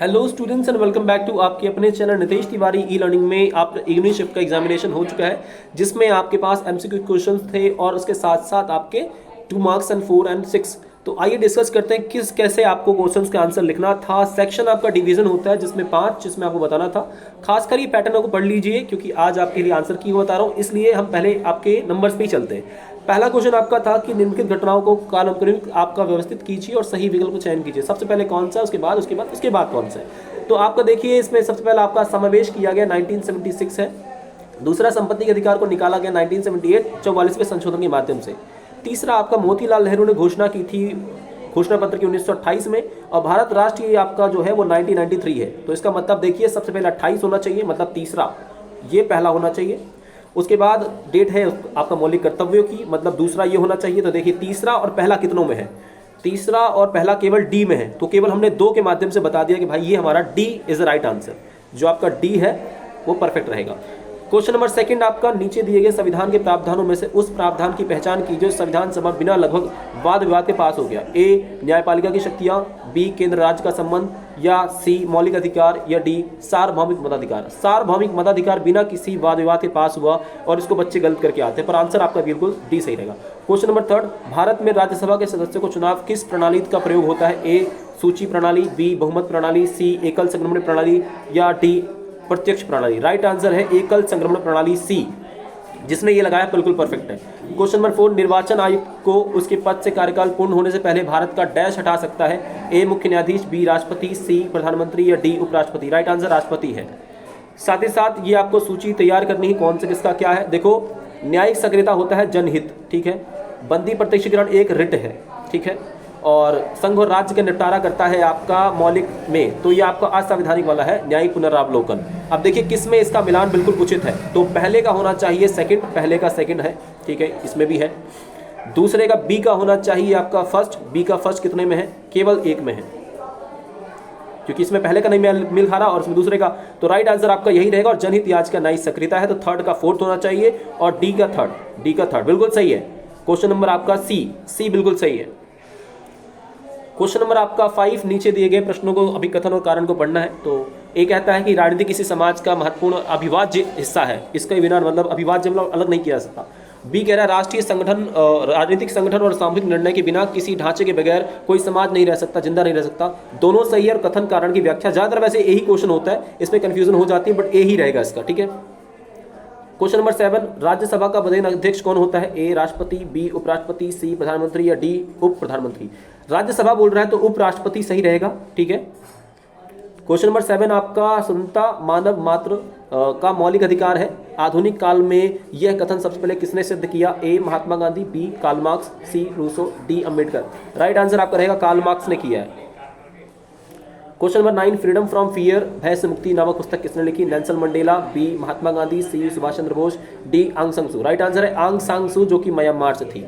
Hello students and welcome back to आपके अपने channel Nitesh Tiwari E learning में। आप इंग्लिश शिफ्ट का एग्जामिनेशन हो चुका है जिसमें आपके पास एमसीक्यू क्वेश्चंस थे और उसके साथ साथ आपके 2 मार्क्स एंड 4 एंड 6। तो आइए डिस्कस करते हैं कैसे आपको क्वेश्चंस का आंसर लिखना था। सेक्शन आपका डिवीजन होता है जिसमें 5, जिसमें आपको बताना था। खासकर ये पैटर्न को पढ़ लीजिए क्योंकि आज आपके लिए आंसर की बता रहा हूँ, इसलिए हम पहले आपके नंबर्स पे ही चलते हैं। पहला क्वेश्चन आपका था कि निम्नलिखित घटनाओं को कालानुक्रमिक आपका व्यवस्थित कीजिए और सही विकल्प को चयन कीजिए। सबसे पहले कौन सा, उसके बाद कौन सा है। तो आपका देखिए इसमें सबसे पहले आपका समावेश किया गया 1976 है। दूसरा संपत्ति के अधिकार को निकाला गया 1978 44वें संशोधन के माध्यम से। तीसरा आपका मोतीलाल नेहरू ने घोषणा की थी घोषणा पत्र की 1928 में, और भारत राष्ट्र ये आपका जो है वो 1993 है। तो इसका मतलब देखिए सबसे पहले 28 होना चाहिए, मतलब तीसरा ये पहला होना चाहिए। उसके बाद डेट है आपका मौलिक कर्तव्यों की, मतलब दूसरा ये होना चाहिए। तो देखिए तीसरा और पहला कितनों में है, तीसरा और पहला केवल डी में है, तो केवल हमने 2 के माध्यम से बता दिया कि भाई ये हमारा डी इज राइट आंसर। जो आपका डी है वो परफेक्ट रहेगा। क्वेश्चन नंबर 2 आपका नीचे दिए गए संविधान के प्रावधानों में से उस प्रावधान की पहचान कीजिए जो संविधान सभा बिना लगभग वाद विवाद के पास हो गया। ए न्यायपालिका की शक्तियां, बी केंद्र राज्य का संबंध, या सी मौलिक अधिकार, या डी सार्वभौमिक मताधिकार। सार्वभौमिक मताधिकार बिना किसी वाद विवाद के पास हुआ और इसको बच्चे गलत करके आते हैं, पर आंसर आपका बिल्कुल डी सही रहेगा। क्वेश्चन नंबर 3 भारत में राज्यसभा के सदस्यों को चुनाव किस प्रणाली का प्रयोग होता है। ए सूची प्रणाली, बी बहुमत प्रणाली, सी एकल संक्रमण प्रणाली, या डी प्रत्यक्ष प्रणाली। राइट आंसर है एकल संक्रमण प्रणाली, सी। जिसने ये लगाया बिल्कुल परफेक्ट है। क्वेश्चन नंबर 4 निर्वाचन आयुक्त को उसके पद से कार्यकाल पूर्ण होने से पहले भारत का डैश हटा सकता है। ए मुख्य न्यायाधीश, बी राष्ट्रपति, सी प्रधानमंत्री, या डी उपराष्ट्रपति। राइट आंसर राष्ट्रपति है। साथ ही साथ ये आपको सूची तैयार करनी है कौन से किसका क्या है। देखो न्यायिक सक्रियता होता है जनहित, ठीक है। बंदी प्रत्यक्षीकरण एक रिट है, ठीक है। और संघ और राज्य का निपटारा करता है आपका मौलिक में, तो ये आपका असंवैधानिक वाला है न्यायिक पुनरावलोकन। अब देखिए किस में इसका मिलान बिल्कुल उचित है, तो पहले का होना चाहिए सेकंड, पहले का सेकंड है, ठीक है, इसमें भी है। दूसरे का बी का होना चाहिए आपका फर्स्ट, बी का फर्स्ट कितने में है, केवल 1 में है, क्योंकि इसमें पहले का नहीं मिल खा रहा और इसमें दूसरे का। तो राइट आंसर आपका यही रहेगा। और जनहित याचिका न्यायिक सक्रियता है, तो थर्ड का फोर्थ होना चाहिए और डी का थर्ड बिल्कुल सही है। क्वेश्चन नंबर आपका सी बिल्कुल सही है। क्वेश्चन नंबर आपका 5 नीचे दिए गए प्रश्नों को अभिकथन और कारण को पढ़ना है। तो एक कहता है कि राजनीति किसी समाज का महत्वपूर्ण अविभाज्य हिस्सा है, इसका बिना मतलब अविभाज्य मतलब अलग नहीं किया जा सकता। बी कह रहा है राष्ट्रीय संगठन, राजनीतिक संगठन और सामूहिक निर्णय के बिना किसी ढांचे के बगैर कोई समाज नहीं रह सकता, जिंदा नहीं रह सकता। दोनों सही है। और कथन कारण की व्याख्या ज्यादातर वैसे यही क्वेश्चन होता है, इसमें कंफ्यूजन हो जाती है, बट ए ही रहेगा इसका, ठीक है। क्वेश्चन नंबर 7 राज्यसभा का पदेन अध्यक्ष कौन होता है। ए राष्ट्रपति, बी उपराष्ट्रपति, सी प्रधानमंत्री, या डी उप प्रधानमंत्री। राज्यसभा बोल रहा है तो उपराष्ट्रपति सही रहेगा, ठीक है। क्वेश्चन नंबर 7 आपका स्वतंत्रता मानव मात्र का मौलिक अधिकार है। आधुनिक काल में यह कथन सबसे पहले किसने सिद्ध किया। A Mahatma Gandhi, B Karl Marx, C Rousseau, D Ambedkar. Right answer आपका रहेगा कार्ल मार्क्स ने किया है। Question number 9 freedom from fear, भय से मुक्ति नामक पुस्तक किसने लिखी। Nelson Mandela, B Mahatma Gandhi, C Subhash Chandra Bose, D Aung San सू। राइट आंसर है आंग सांग सू, जो कि म्यांमार से थी।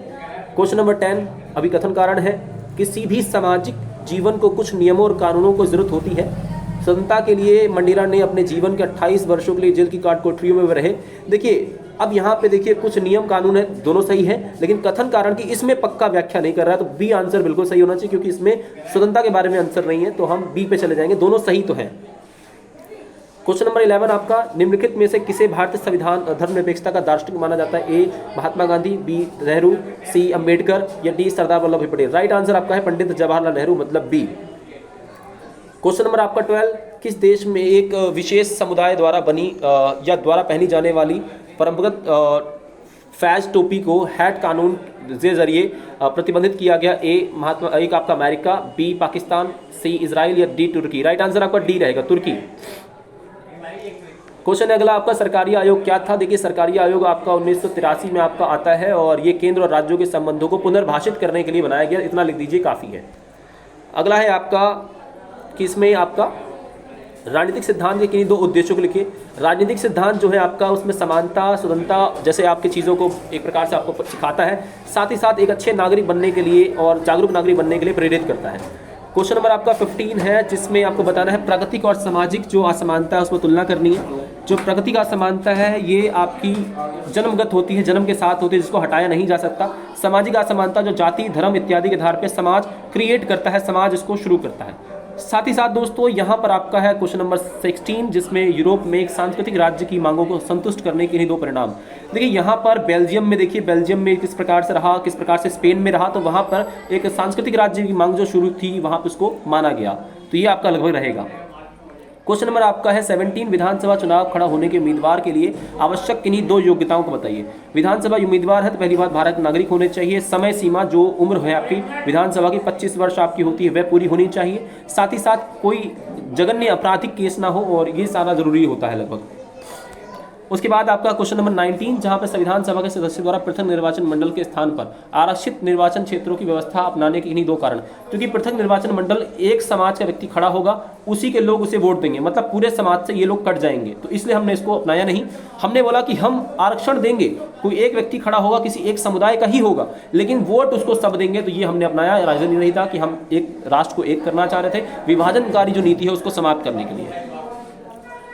क्वेश्चन नंबर 10 अभिकथन कारण है किसी भी सामाजिक जीवन को कुछ नियमों और कानूनों को जरूरत होती है। स्वतंत्रता के लिए मंडेला ने अपने जीवन के 28 वर्षों के लिए जेल की काट कोठरियों में रहे। देखिए अब यहाँ पे देखिए कुछ नियम कानून है, दोनों सही है, लेकिन कथन कारण की इसमें पक्का व्याख्या नहीं कर रहा है, तो बी आंसर बिल्कुल सही होना चाहिए, क्योंकि इसमें स्वतंत्रता के बारे में आंसर नहीं है, तो हम बी पे चले जाएंगे, दोनों सही तो है। क्वेश्चन नंबर 11 आपका निम्नलिखित में से किसे भारतीय संविधान धर्मनिरपेक्षता का दार्शनिक माना जाता है। ए महात्मा गांधी, बी नेहरू, सी अम्बेडकर, या डी सरदार वल्लभ भाई पटेल। राइट आंसर आपका है पंडित जवाहरलाल नेहरू, मतलब बी। क्वेश्चन नंबर आपका 12 किस देश में एक विशेष समुदाय द्वारा बनी या द्वारा पहनी जाने वाली परंपरागत फैज टोपी को हैट कानून के जरिए प्रतिबंधित किया गया। एक आपका America, B Pakistan, C Israel, या डी तुर्की। राइट आंसर आपका डी रहेगा, तुर्की। क्वेश्चन अगला आपका सरकारी आयोग क्या था। देखिए सरकारी आयोग आपका 1983 में आपका आता है और ये केंद्र और राज्यों के संबंधों को पुनर्भाषित करने के लिए बनाया गया, इतना लिख दीजिए काफ़ी है। अगला है आपका कि इसमें आपका राजनीतिक सिद्धांत के किन्हीं 2 उद्देश्यों को लिखिए। राजनीतिक सिद्धांत जो है आपका उसमें समानता, स्वतंत्रता जैसे आपकी चीज़ों को एक प्रकार से आपको सिखाता है, साथ ही साथ एक अच्छे नागरिक बनने के लिए और जागरूक नागरिक बनने के लिए प्रेरित करता है। क्वेश्चन नंबर आपका 15 है जिसमें आपको बताना है प्राकृतिक और सामाजिक जो असमानता है उसमें तुलना करनी है। जो प्राकृतिक असमानता है ये आपकी जन्मगत होती है, जन्म के साथ होती है, जिसको हटाया नहीं जा सकता। सामाजिक असमानता जो जाति, धर्म इत्यादि के आधार पर समाज क्रिएट करता है, समाज इसको शुरू करता है। साथ ही साथ दोस्तों यहाँ पर आपका है क्वेश्चन नंबर 16, जिसमें यूरोप में एक सांस्कृतिक राज्य की मांगों को संतुष्ट करने के लिए 2 परिणाम। देखिए यहाँ पर बेल्जियम में, देखिए बेल्जियम में किस प्रकार से रहा, किस प्रकार से स्पेन में रहा, तो वहाँ पर एक सांस्कृतिक राज्य की मांग जो शुरू थी वहाँ पर उसको माना गया। तो ये आपका लगभग रहेगा। क्वेश्चन नंबर आपका है 17, विधानसभा चुनाव खड़ा होने के उम्मीदवार के लिए आवश्यक किन्हीं 2 योग्यताओं को बताइए। विधानसभा उम्मीदवार है तो पहली बात भारत नागरिक होने चाहिए। समय सीमा, जो उम्र है आपकी विधानसभा की 25 वर्ष आपकी होती है, वह पूरी होनी चाहिए। साथ ही साथ कोई जघन्य आपराधिक केस ना हो, और ये सारा जरूरी होता है लगभग। उसके बाद आपका क्वेश्चन नंबर 19, जहां पर संविधान सभा के सदस्य द्वारा पृथक निर्वाचन मंडल के स्थान पर आरक्षित निर्वाचन क्षेत्रों की व्यवस्था अपनाने के इन्हीं 2 कारण। क्योंकि पृथक निर्वाचन मंडल एक समाज का व्यक्ति खड़ा होगा, उसी के लोग उसे वोट देंगे, मतलब पूरे समाज से ये लोग कट जाएंगे, तो इसलिए हमने इसको अपनाया नहीं। हमने बोला कि हम आरक्षण देंगे, कोई एक व्यक्ति खड़ा होगा, किसी एक समुदाय का ही होगा, लेकिन वोट उसको सब देंगे, तो ये हमने अपनाया। राजनीति नहीं था कि हम एक राष्ट्र को एक करना चाह रहे थे, विभाजनकारी जो नीति है उसको समाप्त करने के लिए।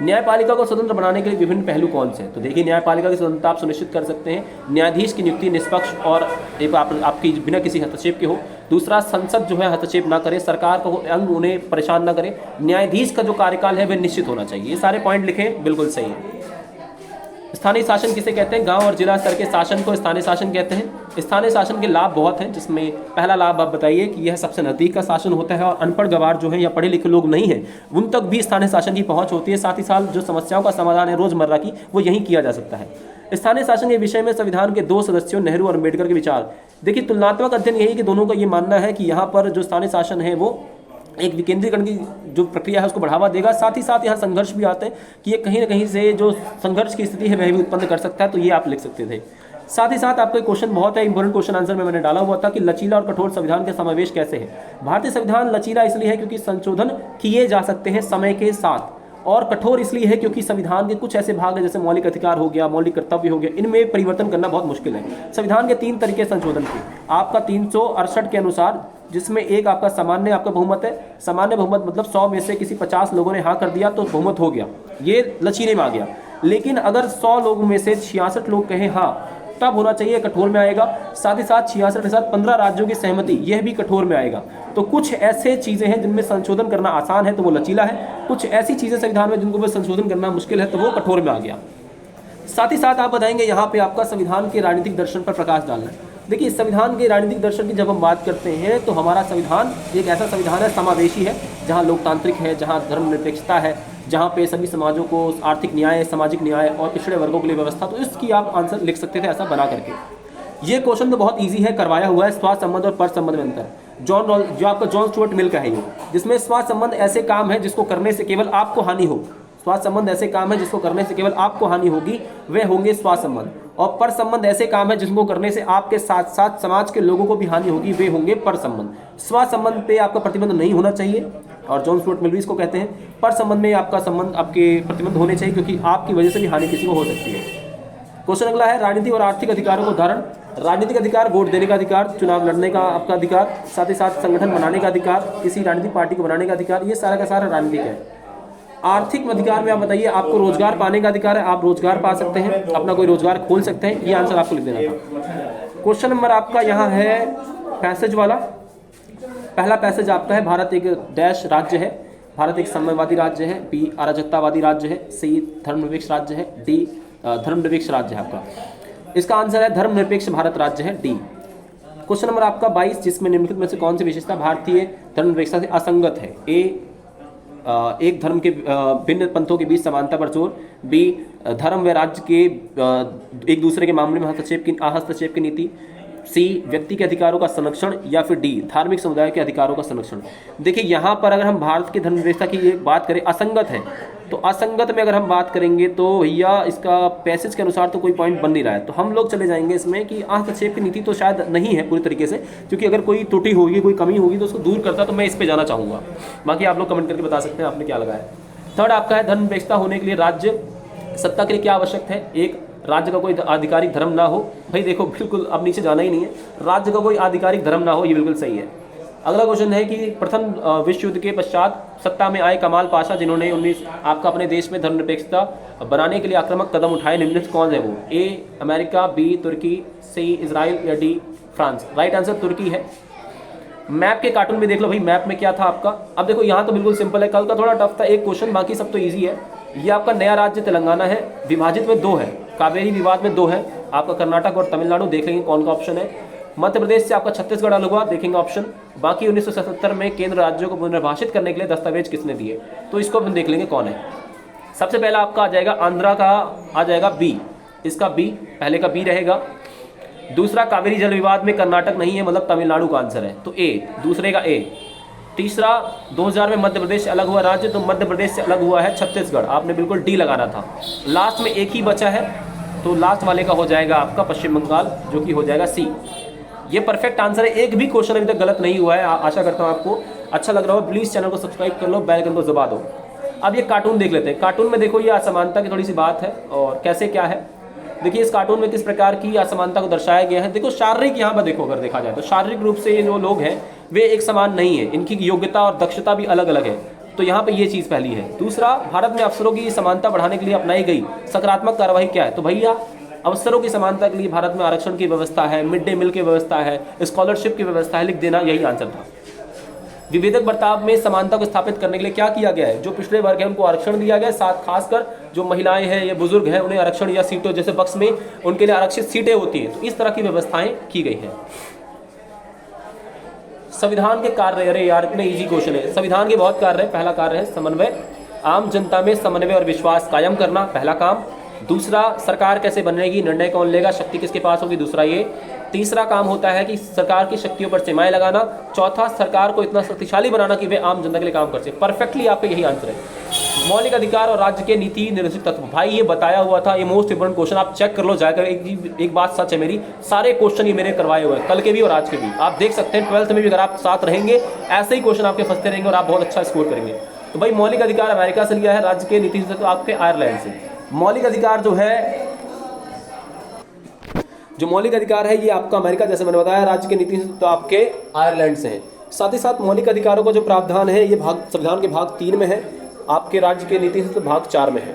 न्यायपालिका को स्वतंत्र बनाने के लिए विभिन्न पहलू कौन से हैं? तो देखिए, न्यायपालिका की स्वतंत्रता आप सुनिश्चित कर सकते हैं। न्यायाधीश की नियुक्ति निष्पक्ष और एक आपकी बिना किसी हस्तक्षेप के हो। दूसरा, संसद जो है हस्तक्षेप ना करे, सरकार को अंग उन्हें परेशान ना करे। न्यायाधीश का जो कार्यकाल है वह निश्चित होना चाहिए। ये सारे पॉइंट लिखें, बिल्कुल सही है। स्थानीय शासन किसे कहते हैं? गांव और जिला स्तर के शासन को स्थानीय शासन कहते हैं। स्थानीय शासन के लाभ बहुत हैं, जिसमें पहला लाभ आप बताइए कि यह सबसे नजदीक का शासन होता है, और अनपढ़ गवार जो है या पढ़े लिखे लोग नहीं हैं उन तक भी स्थानीय शासन की पहुंच होती है। साथ ही साथ जो समस्याओं का समाधान है रोजमर्रा की, वो यहीं किया जा सकता है। स्थानीय शासन के विषय में संविधान के 2 सदस्यों नेहरू और अम्बेडकर के विचार। देखिए, तुलनात्मक अध्ययन यही कि दोनों का ये मानना है कि यहाँ पर जो स्थानीय शासन है वो एक विकेंद्रीकरण की जो प्रक्रिया है उसको बढ़ावा देगा। साथ ही साथ यहाँ संघर्ष भी आते हैं कि ये कहीं ना कहीं से जो संघर्ष की स्थिति है वह भी उत्पन्न कर सकता है, तो ये आप लिख सकते थे। साथ ही साथ आपका क्वेश्चन बहुत है इंपॉर्टेंट क्वेश्चन आंसर में मैंने डाला हुआ था कि लचीला और कठोर संविधान के समावेश कैसे है। भारतीय संविधान लचीला इसलिए है क्योंकि संशोधन किए जा सकते हैं समय के साथ, और कठोर इसलिए है क्योंकि संविधान के कुछ ऐसे भाग हैं जैसे मौलिक अधिकार हो गया, मौलिक कर्तव्य हो गया, इनमें परिवर्तन करना बहुत मुश्किल है। संविधान के 3 तरीके संशोधन के, आपका 368 के अनुसार, जिसमें एक आपका सामान्य आपका बहुमत है। सामान्य बहुमत मतलब 100 में से किसी 50 लोगों ने हाँ कर दिया तो बहुमत हो गया, ये लचीले में आ गया। लेकिन अगर 100 लोगों में से 66 लोग कहें हाँ, तब होना चाहिए, कठोर में आएगा। साथ ही साथ 66 के साथ 15 राज्यों की सहमति, यह भी कठोर में आएगा। तो कुछ ऐसे चीजें हैं जिनमें संशोधन करना आसान है तो वो लचीला है, कुछ ऐसी चीजें संविधान में जिनको संशोधन करना मुश्किल है तो वो कठोर में आ गया। साथ ही साथ आप बताएंगे यहाँ पे आपका संविधान के राजनीतिक दर्शन पर प्रकाश डालना है। देखिए, संविधान के राजनीतिक दर्शन की जब हम बात करते हैं तो हमारा संविधान एक ऐसा संविधान है, समावेशी है, जहाँ लोकतांत्रिक है, जहाँ धर्मनिरपेक्षता है, जहाँ पे सभी समाजों को आर्थिक न्याय, सामाजिक न्याय और पिछड़े वर्गों के लिए व्यवस्था। तो इसकी आप आंसर लिख सकते थे ऐसा बना करके। ये क्वेश्चन तो बहुत इजी है, करवाया हुआ है। स्वास्थ्य संबंध और पर संबंध में अंतर, जो आपका जॉन स्टुअर्ट मिल का है ये, जिसमें स्वास्थ्य संबंध ऐसे काम है जिसको करने से केवल आपको हानि हो। स्वास्थ्य संबंध ऐसे काम है जिसको करने से केवल आपको हानि होगी, वे होंगे स्वास्थ्य संबंध। और पर संबंध ऐसे काम है जिसको करने से आपके साथ साथ समाज के लोगों को भी हानि होगी, वे होंगे पर संबंध। स्वास्थ्य संबंध पे आपका प्रतिबंध नहीं होना चाहिए, और जॉन स्टुअर्ट मिल भी इसको कहते हैं। पर संबंध में आपका संबंध, आपके प्रतिबंध होने चाहिए, क्योंकि आपकी वजह से भी हानि किसी को हो सकती है। क्वेश्चन अगला है, राजनीतिक और आर्थिक अधिकारों को उदाहरण। राजनीतिक अधिकार, वोट देने का अधिकार, चुनाव लड़ने का आपका अधिकार, साथ ही साथ संगठन बनाने का अधिकार, किसी राजनीतिक पार्टी को बनाने का अधिकार, ये सारा का सारा राजनीतिक है। आर्थिक अधिकार में आप बताइए, आपको रोजगार पाने का अधिकार है, आप रोजगार पा सकते हैं, अपना कोई रोजगार खोल सकते हैं, ये आंसर आपको लिख देना था। क्वेश्चन नंबर आपका यहाँ है पैसेज वाला। पहला पैसेज आपका है, भारत एक डैश राज्य है। भारत एक साम्यवादी राज्य है, बी अराजकतावादी राज्य है, सी धर्मनिरपेक्ष राज्य है, डी धर्मनिरपेक्ष राज्य है आपका। इसका आंसर है धर्मनिरपेक्ष भारत राज्य है, डी। क्वेश्चन नंबर आपका 22, जिसमें निम्नलिखित में से कौन सी विशेषता भारतीय धर्मनिरपेक्षता से असंगत है? ए एक धर्म के भिन्न पंथों के बीच समानता पर जोर, बी धर्म व राज्य के एक दूसरे के मामले में हस्तक्षेप की नीति, सी व्यक्ति के अधिकारों का संरक्षण, या फिर डी धार्मिक समुदाय के अधिकारों का संरक्षण। देखिए, यहाँ पर अगर हम भारत की धर्मनिरपेक्षता की एक बात करें, असंगत है, तो असंगत में अगर हम बात करेंगे तो भैया इसका पैसेज के अनुसार तो कोई पॉइंट बन नहीं रहा है, तो हम लोग चले जाएंगे इसमें कि हस्तक्षेप की नीति तो शायद नहीं है पूरी तरीके से, क्योंकि अगर कोई त्रुटि होगी, कोई कमी होगी तो उसको दूर करता, तो मैं इस पे जाना चाहूँगा। बाकी आप लोग कमेंट करके बता सकते हैं आपने क्या लगाया। थर्ड आपका है, धर्मनिरपेक्षता होने के लिए राज्य सत्ता के लिए क्या आवश्यक है? एक, राज्य का कोई आधिकारिक धर्म ना हो। भाई देखो, बिल्कुल अब नीचे जाना ही नहीं है, राज्य का कोई आधिकारिक धर्म ना हो, ये बिल्कुल सही है। अगला क्वेश्चन है कि प्रथम विश्व युद्ध के पश्चात सत्ता में आए कमाल पाशा, जिन्होंने आपका अपने देश में धर्मनिरपेक्षता बनाने के लिए आक्रामक कदम उठाए, निम्नलिखित कौन है वो? ए अमेरिका, बी तुर्की, सी इजराइल, या डी फ्रांस। राइट आंसर तुर्की है। मैप के कार्टून में देख लो भाई, मैप में क्या था आपका। अब देखो यहाँ तो बिल्कुल सिंपल है, कल का थोड़ा टफ था एक क्वेश्चन, बाकी सब तो ईजी है। ये आपका नया राज्य तेलंगाना है, विभाजित में 2 है, कावेरी विवाद में 2 है आपका, कर्नाटक और तमिलनाडु, देख लेंगे कौन का ऑप्शन है। मध्य प्रदेश से आपका छत्तीसगढ़ अलग हुआ, देखेंगे ऑप्शन। बाकी 1977 में केंद्र राज्यों को पुनर्भाषित करने के लिए दस्तावेज किसने दिए, तो इसको हम देख लेंगे कौन है। सबसे पहला आपका आ जाएगा आंध्रा का, आ जाएगा बी, इसका बी, पहले का बी रहेगा। दूसरा कावेरी जल विवाद में कर्नाटक नहीं है, मतलब तमिलनाडु का आंसर है, तो ए, दूसरे का ए। तीसरा 2000 में मध्य प्रदेश से अलग हुआ राज्य, तो मध्य प्रदेश से अलग हुआ है छत्तीसगढ़, आपने बिल्कुल डी लगाना था। लास्ट में एक ही बचा है, तो लास्ट वाले का हो जाएगा आपका पश्चिम बंगाल, जो कि हो जाएगा सी। ये परफेक्ट आंसर है, एक भी क्वेश्चन अभी तक गलत नहीं हुआ है। आशा करता हूँ आपको अच्छा लग रहा हो। प्लीज़ चैनल को सब्सक्राइब कर लो, बेल आइकन को दबा दो। अब ये कार्टून देख लेते हैं। कार्टून में देखो ये असमानता की थोड़ी सी बात है, और कैसे क्या है देखिए इस कार्टून में किस प्रकार की असमानता को दर्शाया गया है। देखो शारीरिक, यहाँ पर देखो अगर देखा जाए तो शारीरिक रूप से ये जो लोग हैं वे एक समान नहीं है, इनकी योग्यता और दक्षता भी अलग अलग है, तो यहाँ पे ये चीज़ पहली है। दूसरा, भारत में अवसरों की समानता बढ़ाने के लिए अपनाई गई सकारात्मक कार्रवाई क्या है, तो भैया अवसरों की समानता के लिए भारत में आरक्षण की व्यवस्था है, मिड डे मील की व्यवस्था है, स्कॉलरशिप की व्यवस्था है, लिख देना, यही आंसर था। विभेदक बर्ताव में समानता को स्थापित करने के लिए क्या किया गया है, जो पिछड़े वर्ग है उनको आरक्षण दिया गया है, साथ खासकर जो महिलाएं हैं या बुजुर्ग हैं उन्हें आरक्षण या सीटों जैसे बक्स में उनके लिए आरक्षित सीटें होती हैं, तो इस तरह की व्यवस्थाएं की गई हैं। संविधान के कार्य, अरे यार इतने इजी क्वेश्चन है। संविधान के बहुत कार्य है। पहला कार्य है समन्वय, आम जनता में समन्वय और विश्वास कायम करना, पहला काम। दूसरा, सरकार कैसे बनेगी, निर्णय कौन लेगा, शक्ति किसके पास होगी, दूसरा ये। तीसरा काम होता है कि सरकार की शक्तियों पर सीमाएं लगाना। चौथा, सरकार को इतना शक्तिशाली बनाना कि वे आम जनता के लिए काम कर सके। परफेक्टली आपका यही आंसर है। मौलिक अधिकार और राज्य के नीति निर्देशित तत्व, भाई ये बताया हुआ था, ये मोस्ट इंपोर्टेंट क्वेश्चन, आप चेक कर लो जाकर। एक बात सच है मेरी, सारे क्वेश्चन ये मेरे करवाए हुए हैं, कल के भी और आज के भी। आप देख सकते हैं 12th में भी अगर आप साथ रहेंगे ऐसे ही क्वेश्चन आपके फंसते रहेंगे और आप बहुत अच्छा स्कोर करेंगे। तो भाई मौलिक अधिकार अमेरिका से लिया है, राज्य के नीति तत्व आपके आयरलैंड से। मौलिक अधिकार जो है, जो मौलिक अधिकार है ये आपका अमेरिका, जैसे मैंने बताया, राज्य के नीति तो आपके आयरलैंड से हैं। साथ ही साथ मौलिक अधिकारों का जो प्रावधान है ये भाग संविधान के भाग 3 में है, आपके राज्य के नीति तो भाग 4 में है।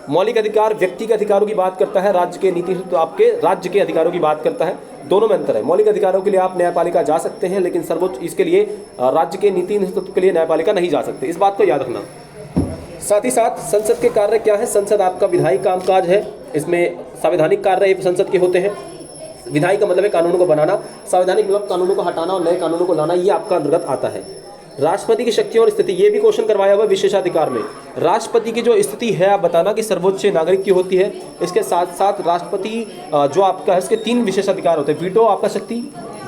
मौलिक अधिकार व्यक्ति के अधिकारों की बात करता है, राज्य के नीति तो आपके राज्य के अधिकारों की बात करता है, दोनों में अंतर है। मौलिक अधिकारों के लिए आप न्यायपालिका जा सकते हैं, लेकिन सर्वोच्च इसके लिए राज्य के नीति नेतृत्व के लिए न्यायपालिका नहीं जा सकते, इस बात को याद रखना। साथ ही साथ संसद के कार्य क्या है, संसद आपका विधायी कामकाज है, इसमें संवैधानिक कार्य संसद के होते हैं। विधायी का मतलब है कानूनों को बनाना, संवैधानिक मतलब कानूनों को हटाना और नए कानूनों को लाना, ये आपका अंतर्गत आता है। राष्ट्रपति की शक्तियों और स्थिति, ये भी क्वेश्चन करवाया हुआ विशेषाधिकार में। राष्ट्रपति की जो स्थिति है आप बताना कि सर्वोच्च नागरिक की होती है। इसके साथ साथ राष्ट्रपति जो आपका है उसके 3 विशेषाधिकार होते हैं। वीटो आपका शक्ति,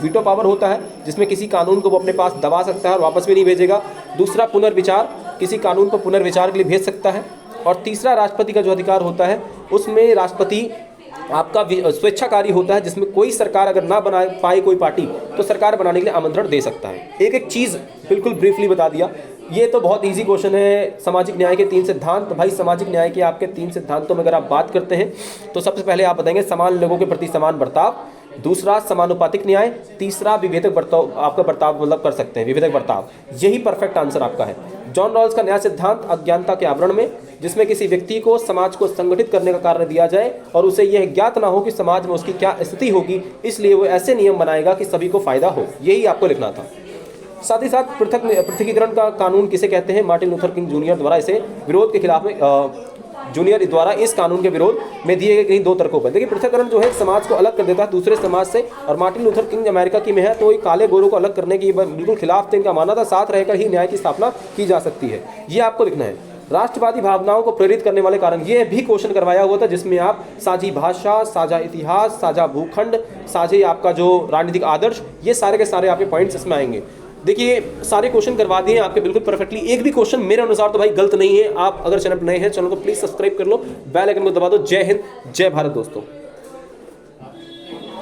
वीटो पावर होता है जिसमें किसी कानून को वो अपने पास दबा सकता है और वापस भी नहीं भेजेगा। दूसरा, पुनर्विचार, किसी कानून को पुनर्विचार के लिए भेज सकता है। और तीसरा, राष्ट्रपति का जो अधिकार होता है उसमें राष्ट्रपति आपका स्वेच्छाकारी होता है, जिसमें कोई सरकार अगर ना बना पाए कोई पार्टी तो सरकार बनाने के लिए आमंत्रण दे सकता है। एक एक चीज़ बिल्कुल ब्रीफली बता दिया। ये तो बहुत इजी क्वेश्चन है। सामाजिक न्याय के 3 सिद्धांत, भाई सामाजिक न्याय के आपके 3 सिद्धांतों में अगर आप बात करते हैं तो सबसे पहले आप बताएंगे समान लोगों के प्रति समान बर्ताव, दूसरा समानुपातिक न्याय, तीसरा विभेदक बर्ताव, आपका बर्ताव मतलब कर सकते हैं विभेदक बर्ताव, यही परफेक्ट आंसर आपका है। जॉन रॉल्स का न्याय सिद्धांत, अज्ञानता के आवरण में, जिसमें किसी व्यक्ति को समाज को संगठित करने का कार्य दिया जाए और उसे यह ज्ञात ना हो कि समाज में उसकी क्या स्थिति होगी, इसलिए वो ऐसे नियम बनाएगा कि सभी को फायदा हो, यही आपको लिखना था। साथ ही साथ पृथकीकरण का कानून किसे कहते हैं, मार्टिन लूथर किंग जूनियर द्वारा इसे विरोध के खिलाफ में जूनियर द्वारा इस कानून के विरोध में दिए गए कहीं 2 तर्कों पर। देखिए पृथक्करण जो है समाज को अलग कर देता है दूसरे समाज से, और मार्टिन लूथर किंग अमेरिका की में है तो ये काले गोरों को अलग करने की बिल्कुल खिलाफ थे, इनका मानना था साथ रहकर ही न्याय की स्थापना की जा सकती है, ये आपको लिखना है। राष्ट्रवादी भावनाओं को प्रेरित करने वाले कारण, ये भी क्वेश्चन करवाया हुआ था जिसमें आप साझी भाषा, साझा इतिहास, साझा भूखंड, साझे आपका जो राजनीतिक आदर्श, ये सारे के सारे आपके पॉइंट्स इसमें आएंगे। देखिए सारे क्वेश्चन करवा दिए आपके बिल्कुल परफेक्टली, एक भी क्वेश्चन मेरे अनुसार तो भाई गलत नहीं है। आप अगर चैनल पर नए हैं चैनल को प्लीज सब्सक्राइब कर लो, बेल आइकन को दबा दो। जय हिंद, जय भारत दोस्तों।